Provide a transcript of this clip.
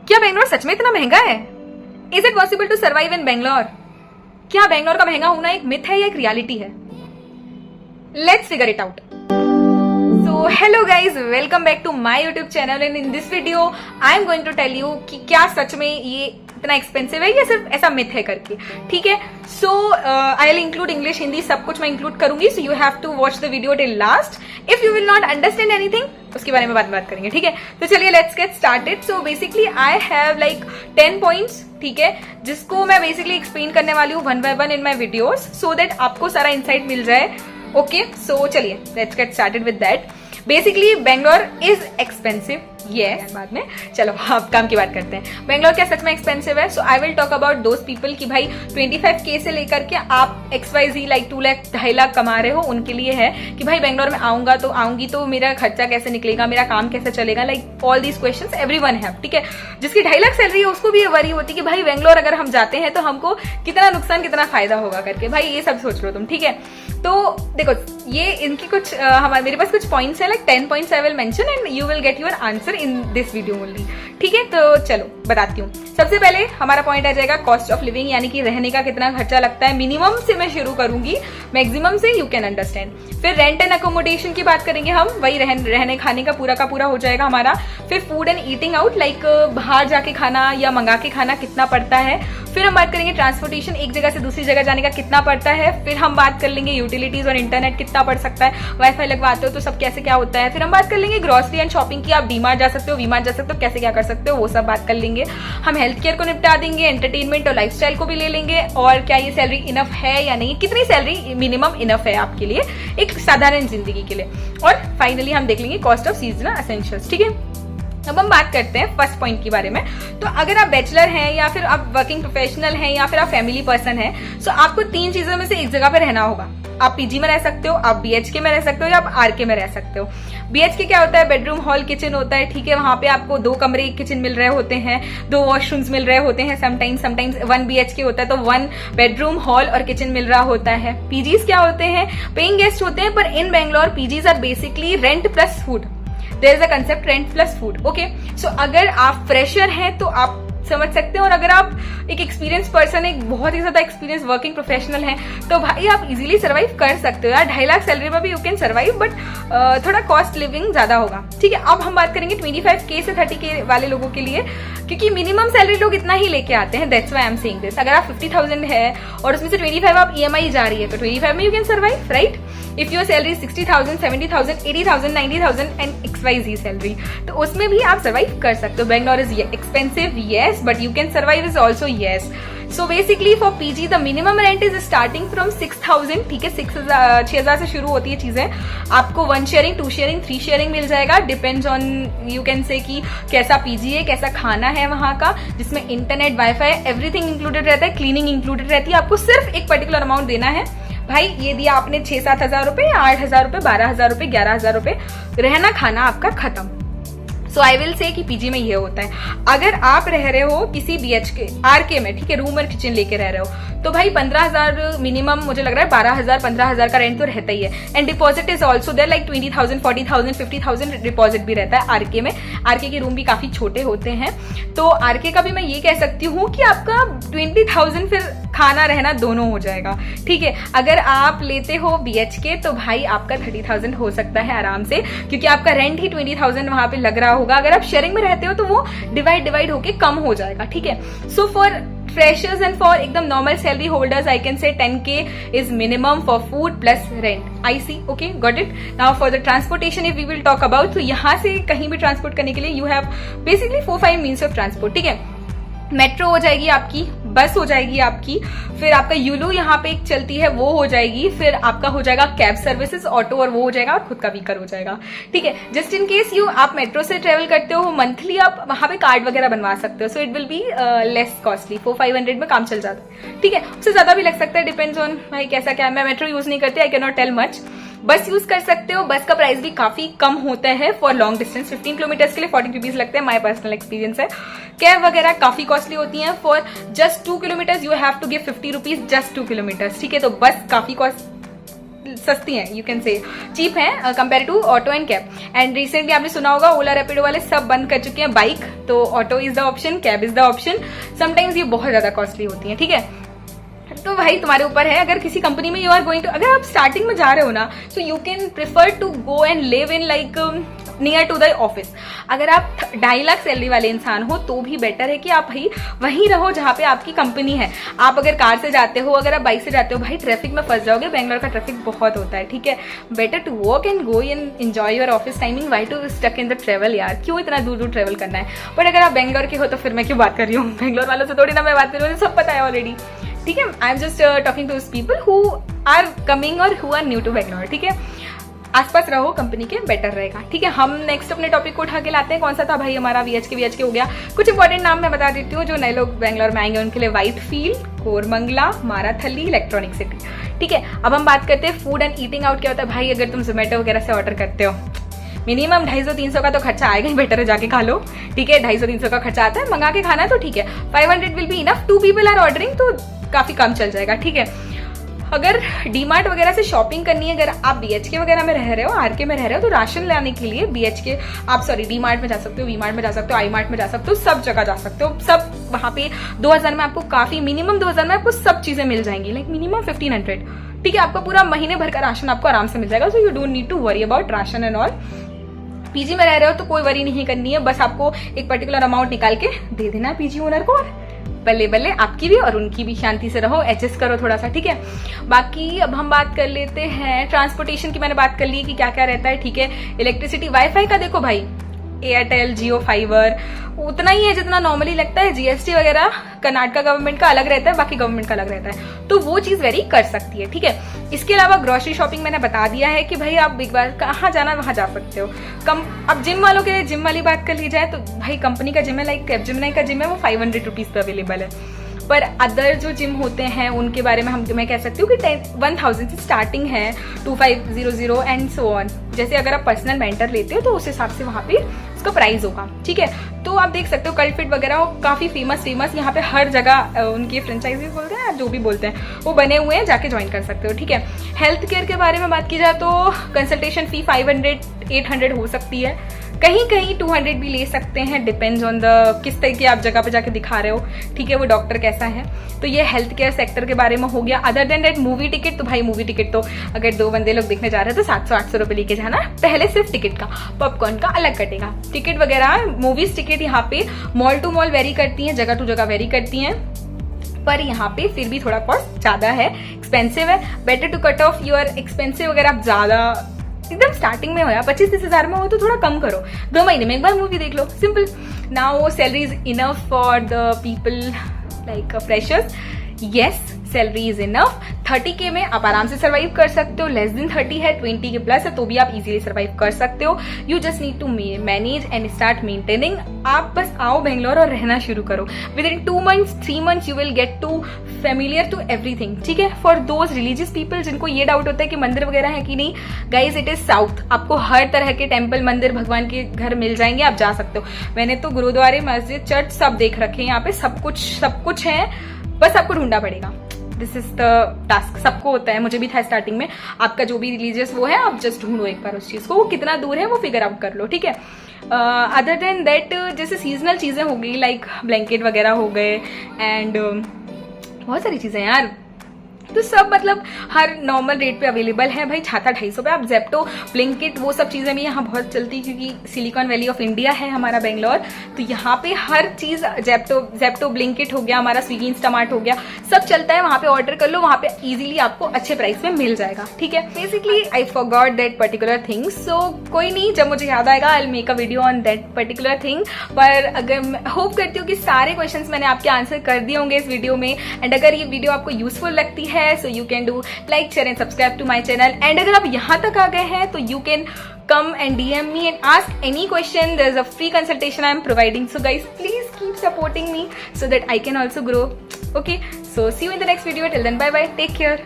क्या बेंगलोर सच में इतना महंगा है? Is it possible to survive in Bangalore? क्या बेंगलोर का महंगा होना एक मिथ है या एक रियलिटी है? Let's figure it out. So hello guys, welcome back to my YouTube channel and in this video I am going to tell you कि क्या सच में ये इतना एक्सपेंसिव है या सिर्फ ऐसा मिथ है करके, ठीक है। So I will include English, Hindi सब कुछ मैं इंक्लूड करूंगी, so you have to watch the video till last. If you will not understand anything उसके बारे में बात करेंगे, ठीक है। तो चलिए let's get started. So basically I have like 10 points, ठीक है, जिसको मैं बेसिकली एक्सप्लेन करने वाली हूँ one by one in my videos so that आपको सारा इंसाइट मिल जाए। ओके, सो चलिए let's get started with that. Basically Bangalore is expensive, yes. बाद में चलो आप काम की बात करते हैं। बेंगलोर क्या सच में एक्सपेंसिव है? So I will talk about those people कि भाई 25K से लेकर के आप XYZ लाइक 2 लाख 2.5 लाख कमा रहे हो, उनके लिए है कि भाई बेंगलोर में आऊंगी तो मेरा खर्चा कैसे निकलेगा, मेरा काम कैसे चलेगा, like all these questions everyone have, ठीक है। जिसकी 2.5 लाख सैलरी है उसको भी ये वरी होती है कि भाई बेंगलोर अगर हम जाते हैं तो हमको कितना नुकसान कितना फायदा होगा करके, भाई ये सब सोच लो तुम, ठीक है। तो देखो ये इनकी कुछ मेरे पास कुछ पॉइंट्स है, like 10 points I will mention and you will get your answer in this video only, ठीक है। तो चलो बताती हूँ। सबसे पहले हमारा पॉइंट आ जाएगा कॉस्ट ऑफ लिविंग, यानी कि रहने का कितना खर्चा लगता है। मिनिमम से मैं शुरू करूंगी, मैक्सिमम से यू कैन अंडरस्टैंड। फिर रेंट एंड अकोमोडेशन की बात करेंगे हम, वही रहने खाने का पूरा हो जाएगा हमारा। फिर food and eating out, like बाहर जाके खाना या मंगा के खाना कितना पड़ता है। फिर हम बात करेंगे ट्रांसपोर्टेशन, एक जगह से दूसरी जगह जाने का कितना पड़ता है। फिर हम बात कर लेंगे यूटिलिटीज और इंटरनेट कितना पड़ सकता है, वाईफाई लगवाते हो तो सब कैसे क्या होता है। फिर हम बात कर लेंगे ग्रोसरी एंड शॉपिंग की, आप डीमार्ट जा सकते हो, वीमार्ट जा सकते हो, कैसे क्या कर सकते हो वो सब बात कर लेंगे। हम हेल्थ केयर को निपटा देंगे, एंटरटेनमेंट और लाइफस्टाइल को भी ले लेंगे, और क्या ये सैलरी इनफ है या नहीं, कितनी सैलरी मिनिमम इनफ है आपके लिए एक साधारण जिंदगी के लिए। और फाइनली हम देख लेंगे कॉस्ट ऑफ सीजनल एसेंशियल्स, ठीक है। अब हम बात करते हैं फर्स्ट पॉइंट के बारे में। तो अगर आप बैचलर हैं या फिर आप वर्किंग प्रोफेशनल हैं या फिर आप फैमिली पर्सन हैं, सो आपको 3 चीजों में से एक जगह पे रहना होगा। आप पीजी में रह सकते हो, आप BHK में रह सकते हो, या आप RK में रह सकते हो। BHK क्या होता है? बेडरूम हॉल किचन होता है, ठीक है। वहां पे आपको 2 कमरे एक किचन मिल रहे होते हैं, 2 वॉशरूम्स मिल रहे होते हैं, समटाइम्स 1 BHK होता है तो 1 बेडरूम हॉल और किचन मिल रहा होता है। पीजीज क्या होते हैं? पेइंग गेस्ट होते हैं, पर in Bangalore PGs are basically rent plus food. There is a concept rent plus food, okay. So अगर आप फ्रेशर हैं तो आप समझ सकते हो, और अगर आप एक एक्सपीरियंस पर्सन, एक बहुत ही ज्यादा एक्सपीरियंस वर्किंग प्रोफेशनल हैं, तो भाई आप इजीली सर्वाइव कर सकते हो यार। 2.5 लाख सैलरी में भी यू कैन सर्वाइव, बट थोड़ा कॉस्ट लिविंग ज्यादा होगा, ठीक है। अब हम बात करेंगे 25K से 30K वाले लोगों के लिए, क्योंकि मिनिमम सैलरी लोग इतना ही लेके आते हैं, that's why I am saying this. अगर आप 50,000 है और उसमें से 25 आप EMI जा रही है तो 25 में you can survive, right. If your salary 60,000, 70,000, 80,000, 90,000 and XYZ salary, तो उसमें भी आप सर्वाइव कर सकते हो। Bangalore is expensive, yes, but you can survive is also yes. So basically for PG the minimum rent is starting from 6,000, ठीक है। 6,000 से शुरू होती है चीजें। आपको 1 शेयरिंग, 2 शेयरिंग, 3 शेयरिंग मिल जाएगा, डिपेंड्स ऑन यू कैन से कि कैसा PG है, कैसा खाना है वहां का, जिसमें इंटरनेट, वाईफाई, एवरीथिंग इंक्लूडेड रहता है, क्लीनिंग इंक्लूडेड रहती है। आपको सिर्फ एक पर्टिकुलर अमाउंट देना है, भाई ये दिया आपने 6-7 हजार रुपए, 8 हजार रुपए, 12 हजार रुपए, 11 हजार रुपए, रहना खाना आपका खत्म। सो आई विल से कि पीजी में ये होता है। अगर आप रह रहे हो किसी BHK RK में, ठीक है, रूम और किचन लेके रह रहे हो, तो भाई 15,000 मिनिमम, मुझे लग रहा है 12,000 15,000 का रेंट तो रहता ही है। And deposit is also there, like 20,000 40,000 50,000 deposit भी रहता है RK में। RK के रूम भी काफी छोटे होते हैं, तो RK का भी मैं ये कह सकती हूँ कि आपका 20,000 फिर खाना रहना दोनों हो जाएगा, ठीक है। अगर आप लेते हो BHK तो भाई आपका 30,000 हो सकता है आराम से, क्योंकि आपका रेंट ही 20,000 वहां पे लग रहा होगा। अगर आप शेयरिंग में रहते हो तो वो डिवाइड होके कम हो जाएगा, ठीक है। So for freshers and for एकदम normal salary holders I can say 10K is minimum for food plus rent. I see, okay, got it. Now for the transportation if we will talk about, तो यहाँ से कहीं भी transport करने के लिए you have basically 4-5 means of transport, ठीक है। मेट्रो हो जाएगी आपकी, बस हो जाएगी आपकी, फिर आपका यूलो यहाँ पे एक चलती है वो हो जाएगी, फिर आपका हो जाएगा कैब सर्विसेज, ऑटो, और वो हो जाएगा, और खुद का व्हीकल हो जाएगा, ठीक है। जस्ट इन केस आप मेट्रो से ट्रेवल करते हो, मंथली आप वहां पे कार्ड वगैरह बनवा सकते हो, so it will be less costly, 400-500 में काम चल जाता है, ठीक है। उससे ज्यादा भी लग सकता है, डिपेंड्स ऑन भाई कैसा क्या है। मैं मेट्रो यूज नहीं करती, I can not tell much. Bus use कर सकते हो, बस का प्राइस भी काफी कम होता है फॉर लॉन्ग डिस्टेंस। 15 किलोमीटर के लिए 40 रुपीज लगते हैं, माई पर्सनल एक्सपीरियंस है। कैब वगैरह काफी कॉस्टली होती हैं, for just 2 kilometre you have to give 50 rupees, just 2 kilometre, ठीक है। तो बस काफी सस्ती हैं, यू कैन से चीप हैं compare to auto and cab. And recently आपने सुना होगा ओला रैपिडो वाले सब बंद कर चुके हैं बाइक, तो auto is the option, cab is the option. Sometimes ये बहुत ज्यादा कॉस्टली होती है, ठीक है। तो भाई तुम्हारे ऊपर है, अगर किसी कंपनी में यू आर गोइंग टू, अगर आप स्टार्टिंग में जा रहे हो ना, so you can prefer to go and live in like near to the office. अगर आप 2.5 लाख सैलरी वाले इंसान हो तो भी बेटर है कि आप भाई वहीं रहो जहाँ पे आपकी कंपनी है। आप अगर कार से जाते हो, अगर आप बाइक से जाते हो, भाई ट्रैफिक में फंस जाओगे। बेंगलोर का ट्रैफिक बहुत होता है, ठीक है। Better to work and go and enjoy your office timing, why to stuck in the travel यार, क्यों इतना दूर दूर ट्रेवल करना है। बट अगर आप बेंगलोर के हो तो फिर मैं क्यों बात कर रही हूँ, बेंगलोर वालों से थोड़ी ना मैं बात कर रही हूँ, सब पता है ऑलरेडी, ठीक है। I am just talking to people who are coming or who are new to Bangalore, ठीक है। आसपास रहो कंपनी के, बेटर रहेगा, ठीक है। हम नेक्स्ट अपने टॉपिक को उठा के लाते हैं। कौन सा था भाई हमारा? VHK हो गया। कुछ इंपॉर्टेंट नाम मैं बता देती हूँ जो नए लोग बेंगलोर में आएंगे उनके लिए। White field, Koramangala, Marathahalli, electronic city, ठीक है। अब हम बात करते हैं फूड एंड ईटिंग आउट। क्या होता है भाई, अगर तुम जोमेटो वगैरह से ऑर्डर करते हो, मिनिमम 250-300 का तो खर्चा आएगा ही, बेटर है जाके खा लो, ठीक है। 250-300 का खर्चा आता है, मंगा के खाना है तो ठीक है। 500 will be enough, 2 people are ordering तो काफी कम चल जाएगा, ठीक है। अगर डीमार्ट वगैरह से शॉपिंग करनी है, अगर आप BHK वगैरह में रह रहे हो, RK में रह रहे हो, तो राशन लाने के लिए डीमार्ट में जा सकते हो, वी-मार्ट में जा सकते हो, आई-मार्ट में जा सकते हो, सब जगह जा सकते हो। सब वहां पे 2000 में आपको काफी, मिनिमम 2000 में आपको सब चीजें मिल जाएंगी, लाइक मिनिमम 1500, ठीक है। आपको पूरा महीने भर का राशन आपको आराम से मिल जाएगा। So you don't need to worry about ration and all. PG में रह रहे हो तो कोई वरी नहीं करनी है, बस आपको एक पर्टिकुलर अमाउंट निकाल के दे देना है पीजी ओनर को, बल्ले बल्ले आपकी भी और उनकी भी, शांति से रहो, एडजस्ट करो थोड़ा सा, ठीक है। बाकी अब हम बात कर लेते हैं ट्रांसपोर्टेशन की। मैंने बात कर ली कि क्या क्या रहता है, ठीक है। इलेक्ट्रिसिटी, वाईफाई का देखो भाई, एयरटेल, जियो फाइबर उतना ही है जितना नॉर्मली लगता है। GST वगैरह कर्नाटका गवर्नमेंट का अलग रहता है, बाकी गवर्नमेंट का अलग रहता है, तो वो चीज वेरी कर सकती है, ठीक है। इसके अलावा ग्रोसरी शॉपिंग मैंने बता दिया है कि भाई आप एक बार कहाँ जाना वहां जा सकते हो। अब जिम वालों के लिए जिम वाली बात कर ली जाए तो भाई कंपनी का जिम है, लाइक कैपजेमिनाई का जिम है, वो 500 रुपीज पे अवेलेबल है। पर अदर जो जिम होते हैं उनके बारे में मैं कह सकती हूँ कि 1000 से स्टार्टिंग है, 2500 एंड सो ऑन। जैसे अगर आप पर्सनल मेंटर लेते हो तो उस हिसाब से वहां पे उसका प्राइस होगा, ठीक है। तो आप देख सकते हो कल्ट फिट वगैरह काफी फेमस यहाँ पे हर जगह उनके फ्रेंचाइजी बोलते हैं, जो भी बोलते हैं वो बने हुए हैं, जाके ज्वाइन कर सकते हो, ठीक है। हेल्थ केयर के बारे में बात की जाए तो कंसल्टेशन फी 500-800 हो सकती है, कहीं कहीं 200 भी ले सकते हैं, डिपेंड्स ऑन द किस तरह की आप जगह पे जाके दिखा रहे हो, ठीक है, वो डॉक्टर कैसा है। तो ये हेल्थ केयर सेक्टर के बारे में हो गया। Other than that movie ticket, तो भाई मूवी टिकट तो अगर 2 बंदे लोग देखने जा रहे हैं तो 700-800 रुपए लेके जाना पहले, सिर्फ टिकट का, पॉपकॉर्न का अलग कटेगा। टिकट वगैरह मूवीज टिकट यहाँ पे मॉल टू मॉल वेरी करती है, जगह टू जगह वेरी करती है, पर यहाँ पे फिर भी थोड़ा कॉस्ट ज्यादा है, एक्सपेंसिव है। Better to cut off your expensive. अगर आप ज्यादा एकदम स्टार्टिंग में हो या 25-30 हजार में हो तो थोड़ा कम करो, 2 महीने में एक बार मूवी देख लो, simple. Now salary is enough for the people like freshers. Yes, salary is enough. 30K में आप आराम से सर्वाइव कर सकते हो, लेस देन 30 है, 20K प्लस है तो भी आप इजीली सर्वाइव कर सकते हो। You just need to manage and start maintaining. आप बस आओ बेंगलोर और रहना शुरू करो। Within 2 months 3 months you will get to familiar to everything, ठीक है। फॉर दोज रिलीजियस पीपल जिनको ये डाउट होता है कि मंदिर वगैरह है कि नहीं, गाइज इट इज साउथ, आपको हर तरह के टेम्पल, मंदिर, भगवान के घर मिल जाएंगे, आप जा सकते हो। मैंने तो गुरुद्वारे, मस्जिद, चर्च सब देख रखे हैं यहाँ पे, सब कुछ है, बस आपको ढूंढना पड़ेगा। दिस इज द टास्क, सबको होता है, मुझे भी था स्टार्टिंग में। आपका जो भी रिलीजियस वो है, आप जस्ट ढूंढो एक बार उस चीज को, वो कितना दूर है वो फिगर आउट कर लो, ठीक है। अदर देन दैट जैसे सीजनल चीजें हो गई, लाइक ब्लैंकेट वगैरह हो गए एंड बहुत सारी चीजें यार, तो सब मतलब हर नॉर्मल रेट पे अवेलेबल है भाई। छाता 250 पे। आप जेप्टो, ब्लिंकिट, वो सब चीजें भी यहाँ बहुत चलती, क्योंकि सिलिकॉन वैली ऑफ इंडिया है हमारा बेंगलोर, तो यहाँ पे हर चीज जेप्टो ब्लिंकिट हो गया, हमारा स्विगी इंस्टामार्ट हो गया, सब चलता है। वहां पे ऑर्डर कर लो, वहां पे इजीली आपको अच्छे प्राइस में मिल जाएगा, ठीक है। Basically I forgot that particular thing, so कोई नहीं, जब मुझे याद आएगा I will make a video on that particular thing. पर अगर होप करती हूँ कि सारे क्वेश्चंस मैंने आपके आंसर कर दिए होंगे इस वीडियो में। एंड अगर ये वीडियो आपको यूजफुल लगती है so you can do like, share and subscribe to my channel। and अगर आप यहाँ तक आ गए हैं तो you can come and DM me and ask any question। there's a free consultation I am providing, so guys please keep supporting me so that I can also grow। okay, so see you in the next video, till then bye bye, take care।